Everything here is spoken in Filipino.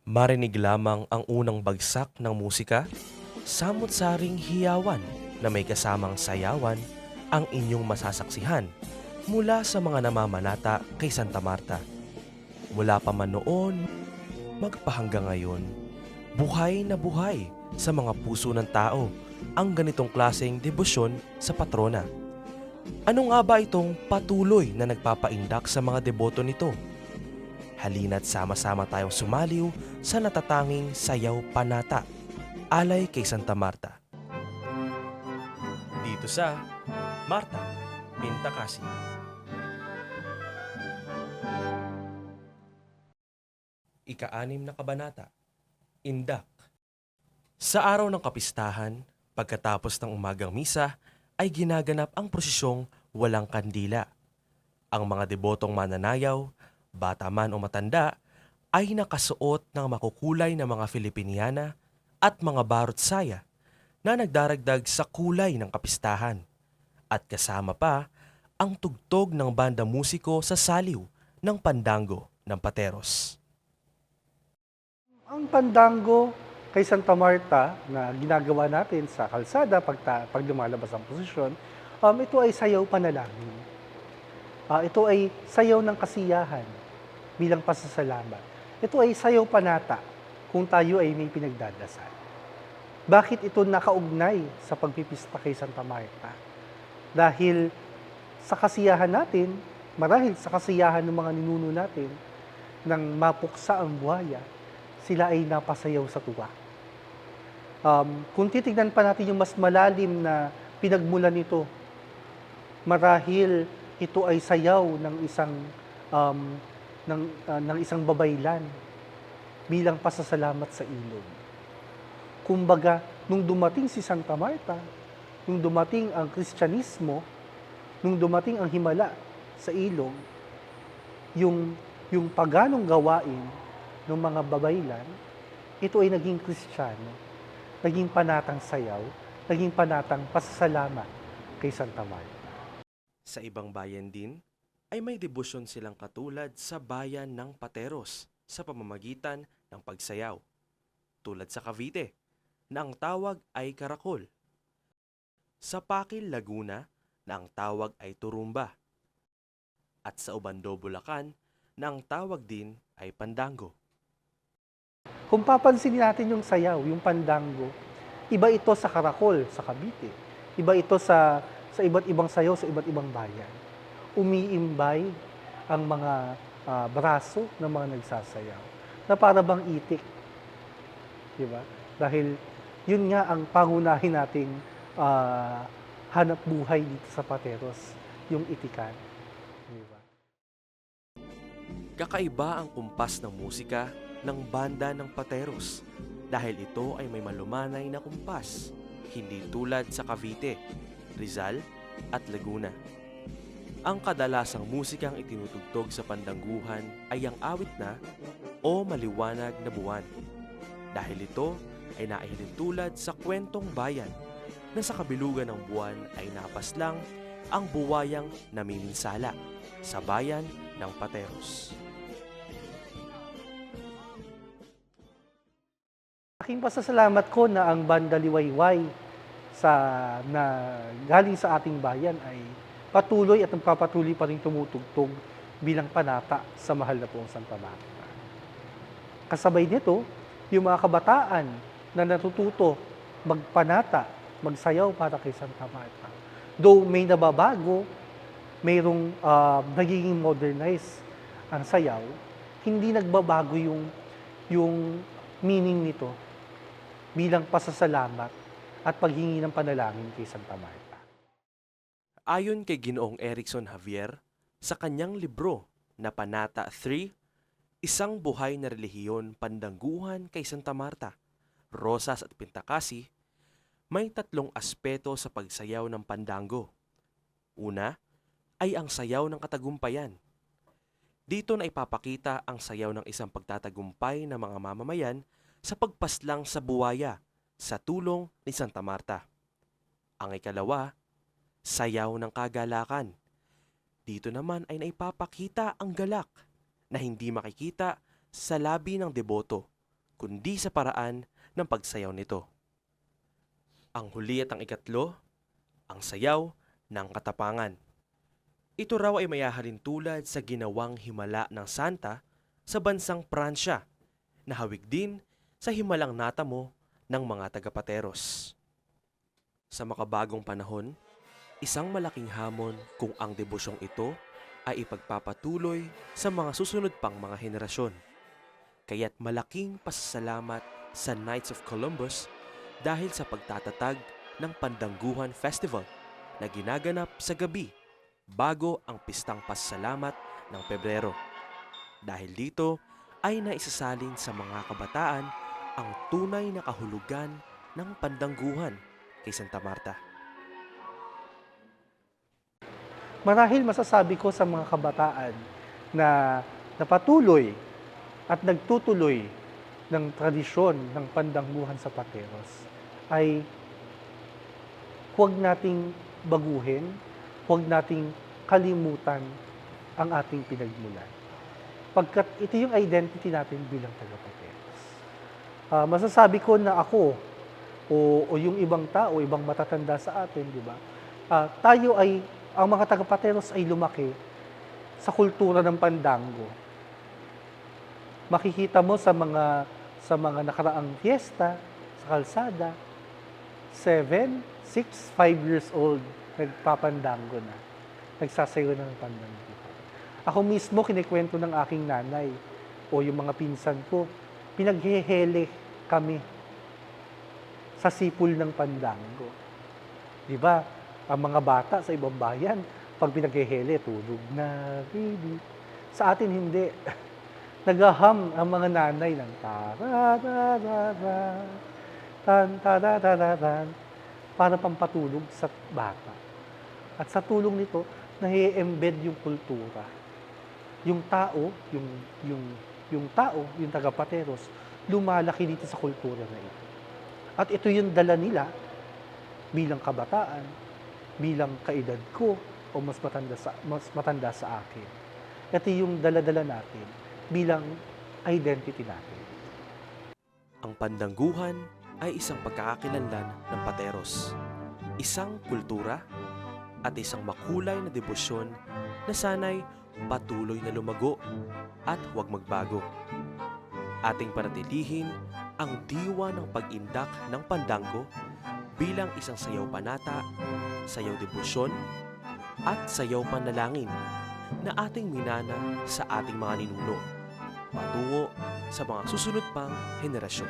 Marinig lamang ang unang bagsak ng musika, samot-saring hiyawan na may kasamang sayawan ang inyong masasaksihan mula sa mga namamanata kay Santa Marta. Mula pa man noon, magpahanggang ngayon, buhay na buhay sa mga puso ng tao ang ganitong klaseng debosyon sa patrona. Ano nga ba itong patuloy na nagpapaindak sa mga deboto nito? Halina't sama-sama tayong sumaliw sa natatanging sayaw panata, alay kay Santa Marta. Dito sa Marta, Pintakasi. Ika-6 na kabanata, Indak. Sa araw ng kapistahan, pagkatapos ng umagang misa, ay ginaganap ang prosesyong walang kandila. Ang mga debotong mananayaw, bata man o matanda, ay nakasuot ng makukulay na mga Filipiniana at mga barot saya na nagdaragdag sa kulay ng kapistahan. At kasama pa ang tugtog ng banda musiko sa saliw ng pandango ng Pateros. Ang pandango kay Santa Marta na ginagawa natin sa kalsada pag lumalabas ang posisyon, ito ay sayaw panalangin. Ito ay sayaw ng kasiyahan bilang pasasalamat. Ito ay sayaw panata kung tayo ay may pinagdadasal. Bakit ito nakaugnay sa pagpipista kay Santa Marta? Dahil sa kasiyahan natin, marahil sa kasiyahan ng mga ninuno natin, nang mapuksa ang buhaya, sila ay napasayaw sa tuwa. Kung titignan pa natin yung mas malalim na pinagmulan nito, marahil ito ay sayaw ng isang babaylan bilang pasasalamat sa ilog. Kumbaga, nung dumating si Santa Marta, nung dumating ang Kristyanismo, nung dumating ang himala sa ilog, yung paganong gawain ng mga babaylan, ito ay naging Kristiyano, naging panatang sayaw, naging panatang pasasalamat kay Santa Marta. Sa ibang bayan din, ay may debosyon silang katulad sa bayan ng Pateros sa pamamagitan ng pagsayaw. Tulad sa Cavite, na ang tawag ay karakol. Sa Pakil, Laguna, na ang tawag ay turumba. At sa Obando, Bulacan, na ang tawag din ay pandango. Kung papansinin natin yung sayaw, yung pandango, iba ito sa karakol, sa Cavite. Iba ito sa iba't ibang sayaw sa iba't ibang bayan. Umiimbay ang mga braso ng mga nagsasayaw na para bang itik. Diba? Dahil yun nga ang pangunahin nating hanap buhay dito sa Pateros, yung itikan. Diba? Kakaiba ang kumpas ng musika ng banda ng Pateros dahil ito ay may malumanay na kumpas, hindi tulad sa Cavite, Rizal at Laguna. Ang kadalasang musikang itinutugtog sa pandangguhan ay ang awit na o maliwanag na buwan. Dahil ito ay naihilintulad sa kwentong bayan na sa kabilugan ng buwan ay napaslang ang buwayang namiminsala sa bayan ng Pateros. Aking pasasalamat ko na ang banda Liwayway na galing sa ating bayan ay patuloy at nagpapatuloy pa rin tumutugtog bilang panata sa mahal na pong Santa Marta. Kasabay nito, yung mga kabataan na natututo magpanata, magsayaw para kay Santa Marta. Though may nababago, mayroong nagiging modernized ang sayaw, hindi nagbabago yung meaning nito bilang pasasalamat at paghingi ng panalangin kay Santa Marta. Ayon kay Ginoong Erickson Javier, sa kanyang libro na Panata 3, Isang Buhay na Relihiyon Pandangguhan kay Santa Marta, Rosas at Pintakasi, may 3 aspeto sa pagsayaw ng pandango. Una ay ang sayaw ng katagumpayan. Dito na ipapakita ang sayaw ng isang pagtatagumpay ng mga mamamayan sa pagpaslang sa buwaya sa tulong ni Santa Marta. Ang ikalawa, sayaw ng kagalakan. Dito naman ay naipapakita ang galak na hindi makikita sa labi ng deboto, kundi sa paraan ng pagsayaw nito. Ang huli at ang ikatlo, ang sayaw ng katapangan. Ito raw ay mayahalin tulad sa ginawang himala ng Santa sa bansang Pransya, na hawig din sa himalang natamo ng mga tagapateros. Sa makabagong panahon, isang malaking hamon kung ang debosyong ito ay ipagpapatuloy sa mga susunod pang mga henerasyon. Kaya't malaking pasasalamat sa Knights of Columbus dahil sa pagtatatag ng Pandangguhan Festival na ginaganap sa gabi bago ang pistang pasasalamat ng Pebrero. Dahil dito ay naisasalin sa mga kabataan ang tunay na kahulugan ng pandangguhan kay Santa Marta. Marahil masasabi ko sa mga kabataan na napatuloy at nagtutuloy ng tradisyon ng pandangguhan sa Pateros ay huwag nating baguhin, huwag nating kalimutan ang ating pinagmulan. Pagkat ito yung identity natin bilang taga-Pateros. Masasabi ko na ako o yung ibang tao, ibang matatanda sa atin, di ba? Ang mga taga-Pateros ay lumaki sa kultura ng pandango. Makikita mo sa mga nakaraang fiesta, sa kalsada, 7, 6, 5 years old, nagpapandango na. Nagsasayo na ng pandango. Ako mismo, kinikwento ng aking nanay o yung mga pinsan ko, pinaghehele kami sa sipul ng pandango. Di ba? Ang mga bata sa ibang bayan, pag pinaghehele, tulog na, baby. Sa atin, hindi. Nagaham ang mga nanay ng tarararara, tan tararararan, para pampatulog sa bata. At sa tulong nito, nahi-embed yung kultura. Yung tao, yung taga-Pateros, lumalaki dito sa kultura na ito. At ito yung dala nila bilang kabataan, bilang kaedad ko, o mas matanda sa akin. Ito yung dala-dala natin bilang identity natin. Ang pandangguhan ay isang pagkakakilanlan ng Pateros, isang kultura at isang makulay na debosyon na sana'y patuloy na lumago at huwag magbago. Ating panatilihin ang diwa ng pag-indak ng pandango bilang isang sayaw panata, sayaw debosyon, at sayaw panalangin na ating minana sa ating mga ninuno patungo sa mga susunod pang henerasyon.